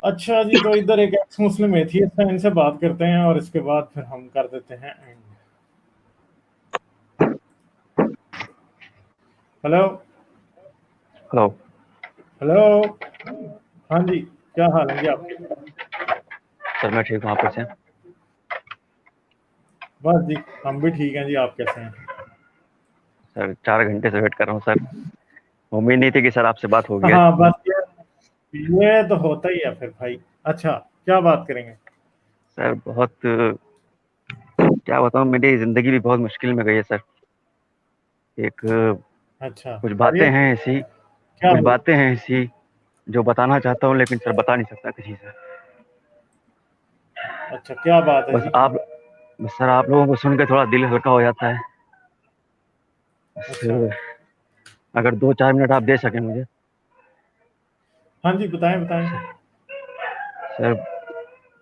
अच्छा जी, तो इधर एक एक्स मुस्लिम एथियस्ट है, इनसे बात करते हैं और इसके बाद फिर हम कर देते हैं एंड। हेलो। हेलो। हेलो। हाँ जी, क्या हाल है जी आपके? सर मैं ठीक हूँ, आप कैसे हैं? बस जी, हम भी ठीक हैं जी, आप कैसे हैं? सर 4 घंटे से वेट कर रहा हूँ सर। उम्मीद नहीं थी कि सर आपसे बात होगी आज। हाँ बस ये तो होता ही है फिर भाई। अच्छा, क्या बात करेंगे? सर बहुत क्या बताऊँ, मेरी ज़िंदगी भी बहुत मुश्किल में गई है सर। एक अच्छा, कुछ बातें खैरियत? हैं ऐसी, क्या कुछ हुआ? बातें हैं ऐसी जो बताना चाहता हूँ, लेकिन सर बता नहीं सकता किसी से। अच्छा, क्या बात है बस जी? सर आप लोगों को सुन के थोड़ा दिल हल्का हो जाता है। अच्छा। बस अगर 2-4 मिनट आप दे सकें मुझे। हाँ जी, बताएं बताएं। सर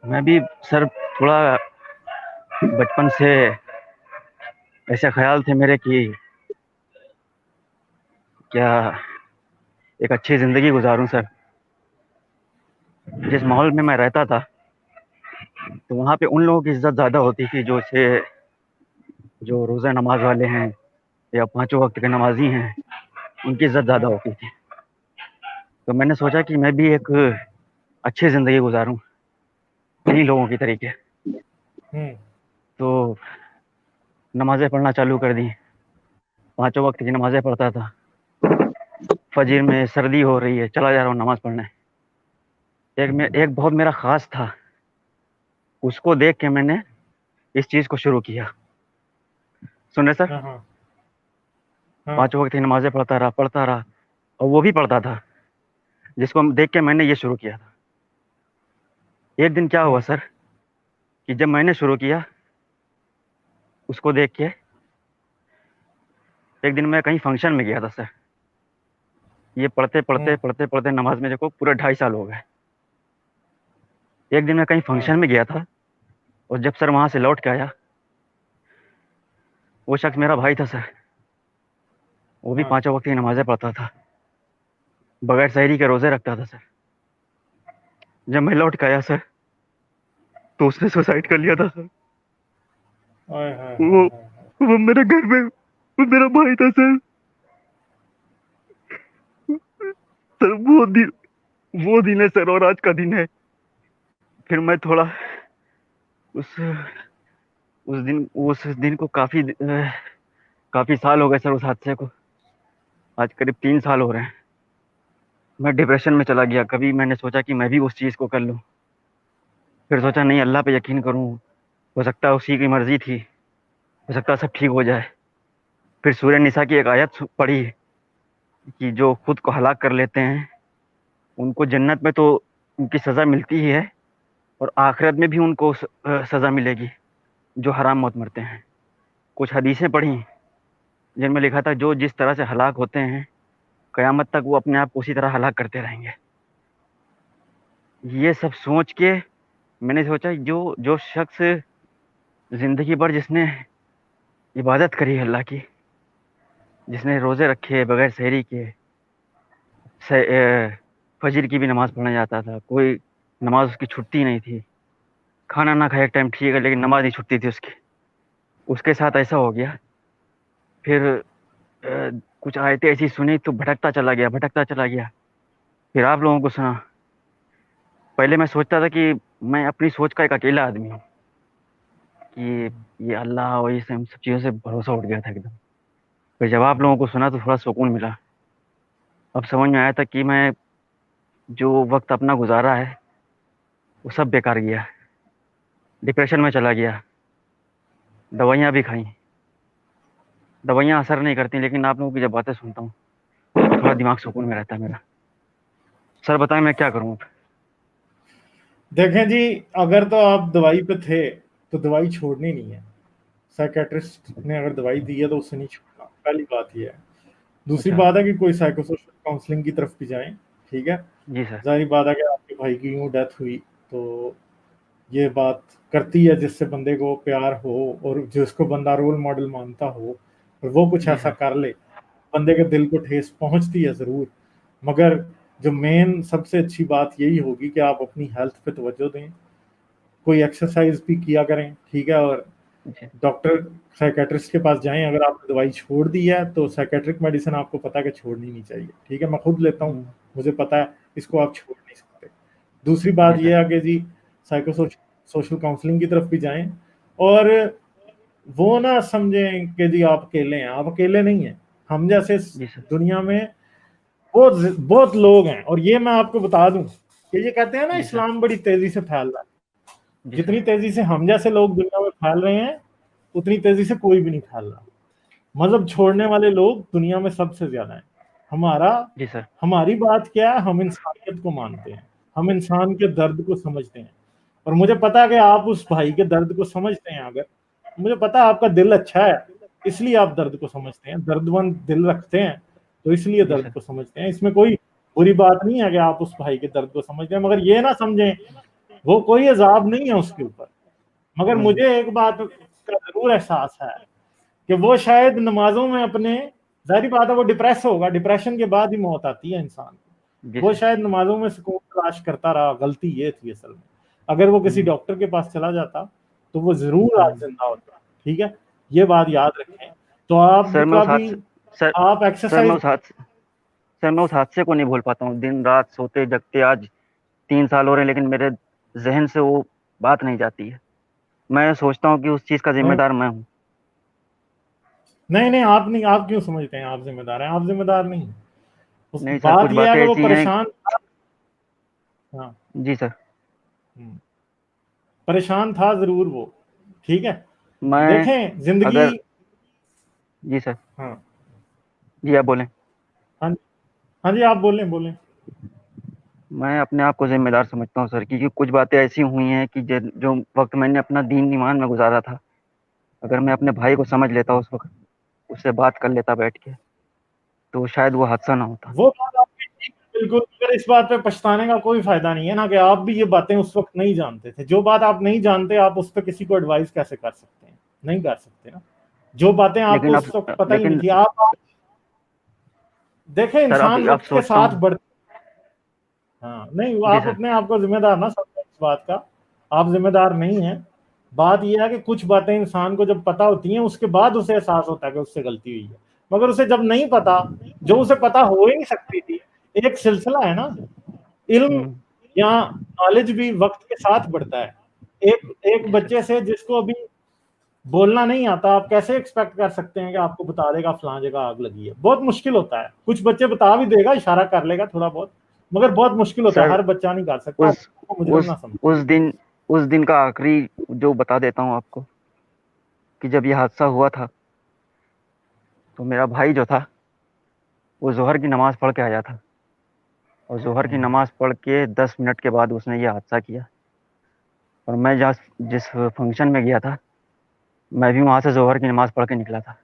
मैं भी सर थोड़ा बचपन से ऐसे ख्याल थे मेरे कि क्या एक अच्छी ज़िंदगी गुजारूं सर। जिस माहौल में मैं रहता था, तो वहाँ पे उन लोगों की इज्जत ज़्यादा होती थी जो रोज़ा नमाज वाले हैं या पांचों वक्त के नमाजी हैं, उनकी इज्जत ज़्यादा हाँ। होती थी। तो मैंने सोचा कि मैं भी एक अच्छी ज़िंदगी गुजारूं इन्हीं लोगों की तरीके। हम्म। तो नमाज़ें पढ़ना चालू कर दी, पांचों वक्त की नमाज़ें पढ़ता था। फजर में सर्दी हो रही है, चला जा रहा हूँ नमाज़ पढ़ने। एक बहुत मेरा ख़ास था, उसको देख के मैंने इस चीज़ को शुरू किया। सुन रहे सर? हाँ हाँ हाँ। पांचों वक्त की नमाज़ें पढ़ता रहा, और वो भी पढ़ता था, जिसको देख के मैंने ये शुरू किया था। एक दिन क्या हुआ हम्म। सर, कि जब मैंने शुरू किया उसको देख के, एक दिन मैं कहीं फंक्शन में गया था सर। ये पढ़ते पढ़ते हम्म। पढ़ते पढ़ते नमाज में देखो पूरे 2.5 साल हो गए। एक दिन मैं कहीं हाँ। फंक्शन में गया था, और जब सर वहां से लौट के आया, वो शख्स मेरा भाई था सर। वो भी हाँ। पांचों वक्त की नमाजें पढ़ता था, बगैर सहरी के रोजे रखता था सर। जब मैं लौट के आया सर, तो उसने सुसाइड कर लिया था सर। ओए हाय हाय वो हाय हाय। वो मेरे घर में, वो मेरा भाई था सर। सर वो दिन है सर, और आज का दिन है। फिर मैं थोड़ा उस उस दिन को काफी साल हो गए सर उस हादसे को। आज करीब 3 साल हो रहे हैं। मैं डिप्रेशन में चला गया। कभी मैंने सोचा कि मैं भी उस चीज को कर लूं, फिर सोचा नहीं, अल्लाह पे यकीन करूं, हो सकता है उसी की मर्जी थी, हो सकता है सब ठीक हो जाए। फिर सूरह निसा की एक आयत पढ़ी कि जो खुद को हलाक कर लेते हैं उनको जन्नत में तो उनकी सजा मिलती ही है, और आखिरत में भी उनको सजा मिलेगी जो हराम मौत मरते हैं। कुछ हदीसें पढ़ी जिनमें लिखा था जो जिस तरह से हलाक होते हैं, कयामत तक वो अपने आप को उसी तरह हलाक करते रहेंगे। ये सब सोच के मैंने सोचा, जो जो शख्स जिंदगी भर जिसने इबादत करी अल्लाह की, जिसने रोजे रखे बगैर सहरी के, फजर की भी नमाज पढ़ने जाता था, कोई नमाज उसकी छुट्टी नहीं थी, खाना ना खाए एक टाइम ठीक है, लेकिन नमाज नहीं छुट्टी थी उसकी, उसके साथ ऐसा हो गया। फिर कुछ आयतें ऐसी सुनी तो भटकता चला गया। फिर आप लोगों को सुना। पहले मैं सोचता था कि मैं अपनी सोच का एक अकेला आदमी हूँ, कि ये अल्लाह और ये सब चीज़ों से भरोसा उठ गया था एकदम। फिर जब आप लोगों को सुना तो थोड़ा सुकून मिला। अब समझ में आया था कि मैं जो वक्त अपना गुजारा है वो सब बेकार गया। डिप्रेशन में चला गया, दवाइयाँ भी खाई, दवाइयाँ असर नहीं करती, लेकिन आप लोगों की जब बातें सुनता हूँ तो थोड़ा दिमाग सुकून में रहता है मेरा। सर बताएं मैं क्या करूँ अब? देखें जी, अगर तो आप दवाई पे थे तो दवाई छोड़नी नहीं है। साइकेट्रिस्ट ने अगर दवाई दी है तो उससे नहीं छोड़ना, पहली बात ये है। दूसरी अच्छा। बात है कि कोई साइकोसोशल काउंसलिंग की तरफ भी जाएं। ठीक है। जी सर। जाहिर बात है कि आपके भाई की यूं डेथ हुई तो ये बात करती है, जिससे बंदे को प्यार हो और जिसको बंदा रोल मॉडल मानता हो और वो कुछ जी ऐसा सर। कर ले, बंदे के दिल को ठेस पहुंचती है ज़रूर। मगर जो मेन सबसे अच्छी बात यही होगी कि आप अपनी हेल्थ पे तवज्जो दें, कोई एक्सरसाइज भी किया करें, ठीक है, और जी। डॉक्टर साइकेट्रिस्ट के पास जाएं। अगर आपने दवाई छोड़ दी है तो साइकेट्रिक मेडिसिन आपको पता है कि छोड़नी नहीं चाहिए, ठीक है, मैं खुद लेता हूँ, मुझे पता है इसको आप छोड़ नहीं सकते। दूसरी बात जी ये सर। है कि जी साइको सोशल काउंसलिंग की तरफ भी जाएं, और वो ना समझें कि जी आप अकेले हैं, आप अकेले नहीं हैं। हम जैसे जी सर। दुनिया में बहुत बहुत लोग हैं, और ये मैं आपको बता दूं कि ये कहते हैं ना जी सर। इस्लाम बड़ी तेजी से फैल रहा है, जी सर। जितनी तेजी से हम जैसे लोग दुनिया में फैल रहे हैं उतनी तेजी से कोई भी नहीं फैल रहा। मजहब छोड़ने वाले लोग दुनिया में सबसे ज्यादा हैं। हमारा जी सर। हमारी बात क्या है, हम इंसानियत को मानते हैं, हम इंसान के दर्द को समझते हैं, और मुझे पता है कि आप उस भाई के दर्द को समझते हैं। अगर मुझे पता है आपका दिल अच्छा है, इसलिए आप दर्द को समझते हैं, दर्दमंद दिल रखते हैं तो इसलिए जी दर्द सर। को समझते हैं। इसमें कोई बुरी बात नहीं है कि आप उस भाई के दर्द को समझते हैं, मगर ये ना समझें वो कोई अजाब नहीं है उसके ऊपर। मगर मुझे एक बात का जरूर एहसास है कि वो शायद नमाजों में अपने, जाहिर बात है वो डिप्रेस होगा, डिप्रेशन के बाद ही मौत आती है इंसान जी को, वो सर। शायद नमाजों में सुकून तलाश करता रहा। गलती ये थी असल में, अगर वो किसी डॉक्टर के पास चला जाता तो वो जरूर आज जिंदा होता, ठीक है, ये बात याद रखें। तो सर मैं आपका उस भी हादसे सर आप सर मैं एक्सरसाइज, उस हादसे सर मैं उस हादसे को नहीं भूल पाता हूँ। दिन रात सोते जगते आज 3 साल हो रहे हैं, लेकिन मेरे जहन से वो बात नहीं जाती है। मैं सोचता हूँ कि उस चीज का नहीं जिम्मेदार मैं हूँ। नहीं नहीं, आप नहीं, आप क्यों समझते हैं आप जिम्मेदार हैं? आप जिम्मेदार नहीं। उस नहीं सर, कुछ बात यह है बातें कि वो ऐसी हैं। परेशान था। हाँ। जी सर। हम्म, परेशान था जरूर वो, ठीक है। मैं देखें जिंदगी, अगर जी सर। हाँ जी आप बोलें। हाँ हाँ जी, आप बोलें बोलें। मैं अपने आप को जिम्मेदार समझता हूँ सर, क्योंकि कुछ बातें ऐसी हुई हैं कि जो वक्त मैंने अपना दीन ईमान में गुजारा था, अगर मैं अपने भाई को समझ लेता उस वक्त, उससे बात कर लेता बैठ के, तो शायद वो हादसा ना होता। वो बात आपकी ठीक है, बिल्कुल, मगर इस बात पे पछताने का कोई फायदा नहीं है ना, कि आप भी ये बातें उस वक्त नहीं जानते थे। जो बात आप नहीं जानते आप उस पर किसी को एडवाइस कैसे कर सकते हैं? नहीं कर सकते ना। जो बातें आपको लेकिन अब उस वक्त पता ही नहीं लेकिन थी, आप देखें सर इंसान अब वक्त के सोचता साथ हूँ। बढ़, हाँ नहीं, वो जी आप सर। अपने आप को जिम्मेदार ना समझें इस बात का, आप जिम्मेदार नहीं हैं। बात यह है कि कुछ बातें इंसान को जब पता होती हैं उसके बाद उसे एहसास होता है कि उससे गलती हुई है, मगर उसे जब नहीं पता, जो उसे पता हो ही नहीं सकती थी। एक सिलसिला है ना, इल्म हम्म। या नॉलेज भी वक्त के साथ बढ़ता है। एक एक जी सर। बच्चे से जिसको अभी बोलना नहीं आता, आप कैसे एक्सपेक्ट कर सकते हैं कि आपको बता देगा फलां जगह आग लगी है? बहुत मुश्किल होता है। कुछ बच्चे बता भी देगा, इशारा कर लेगा थोड़ा बहुत, मगर बहुत मुश्किल होता है, सर हर बच्चा नहीं कर सकता। उस आपको मुजरम उस ना समझ। उस दिन का आखिरी जो बता देता हूँ आपको, कि जब ये हादसा हुआ था, तो मेरा भाई जो था वो जोहर की नमाज पढ़ के आया था, और जोहर की नमाज पढ़ के 10 मिनट के बाद उसने ये हादसा किया। और मैं जहाँ जिस फंक्शन में गया था, मैं भी वहां से जोहर की नमाज पढ़ के निकला था।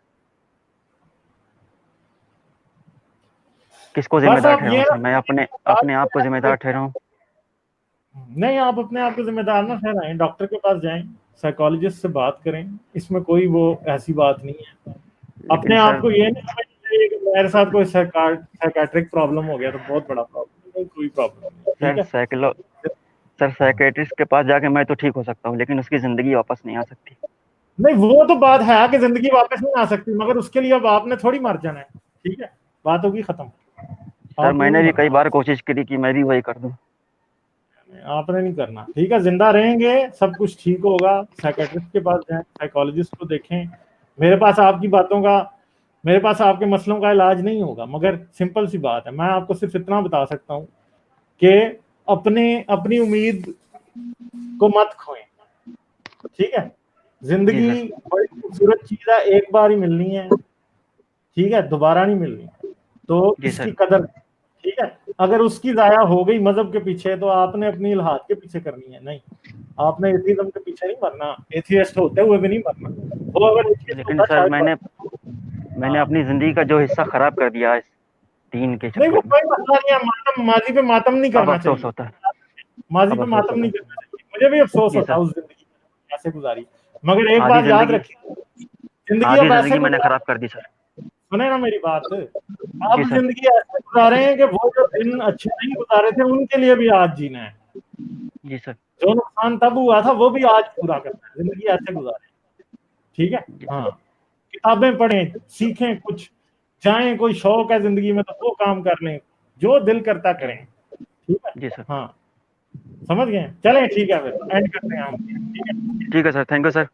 किसको बस जिम्मेदार आप ठहराऊं ये सर? मैं अपने अपने आप को जिम्मेदार ठहराऊं? नहीं, आप अपने आप को जिम्मेदार ना ठहराएं, डॉक्टर के पास जाएं, साइकोलॉजिस्ट से बात करें, इसमें कोई वो ऐसी बात नहीं है। लेकिन अपने आप सर को ये नहीं समझना चाहिए कि मेरे साथ कोई साइकाट्रिक प्रॉब्लम हो गया तो बहुत बड़ा प्रॉब्लम है। कोई प्रॉब्लम नहीं, ठीक सर है। साइकिलो सर साइकेट्रिस्ट के पास जाके मैं तो ठीक हो सकता हूँ, लेकिन उसकी जिंदगी वापस नहीं आ सकती। नहीं, वो तो बात है कि जिंदगी वापस नहीं आ सकती, मगर उसके लिए अब आपने थोड़ी मर जाना है, ठीक है, बात होगी खत्म। सर आपने मैंने नहीं भी कई मरना, बार कोशिश करी कि मैं भी वही कर दूं। आपने नहीं करना, ठीक है, जिंदा रहेंगे, सब कुछ ठीक होगा। साइकेट्रिस्ट के पास जाएं, साइकोलॉजिस्ट को देखें। मेरे पास आपकी बातों का, मेरे पास आपके मसलों का इलाज नहीं होगा, मगर सिंपल सी बात है, मैं आपको सिर्फ इतना बता सकता हूँ कि अपने अपनी उम्मीद को मत खोएं, ठीक है। जी जिंदगी सर। बड़ी खूबसूरत चीज है, एक बार ही मिलनी है, ठीक है, दोबारा नहीं मिलनी, तो जी इसकी सर। कदर, ठीक है। अगर उसकी जाया हो गई मजहब के पीछे तो आपने अपनी इल्हाद के पीछे करनी है, नहीं, आपने एथीज्म के पीछे नहीं मरना, एथियस्ट होते हुए भी नहीं मरना। वो अगर एथियस्ट लेकिन होता सर शायद मैंने मरता। मैंने हाँ, अपनी जिंदगी का जो हिस्सा खराब कर दिया इस दीन के नहीं वो चक्कर में, कोई मसला नहीं है, मातम, माजी पे मातम नहीं अब करना अफसोस चाहिए, होता है। माजी अब पे अफसोस मातम होता नहीं है। करना चाहिए। मुझे भी अफसोस जी होता सर। उस जिंदगी कैसे गुजारी, मगर एक आधी बात याद जिंदगी रखिए, जिंदगी आधी अब ऐसे जिंदगी मैंने गुजार, खराब कर दी सर। सुने ना मेरी बात, अब जी सर। जिंदगी ऐसे गुजारे हैं कि वो जो दिन अच्छे नहीं गुजारे थे उनके लिए भी आज जीना है। जी सर। जो नुकसान तब हुआ था वो भी आज पूरा करना है, जिंदगी ऐसे गुजारे। ठीक है, जी हाँ, किताबें पढ़ें, सीखें कुछ, जाएं, कोई शौक है जिंदगी में तो वो काम कर लें, जो दिल करता जी। करें। ठीक है, जी सर। हाँ, समझ गए, चलें ठीक है, फिर एंड करते हैं हम, ठीक है। ठीक है सर, थैंक यू सर।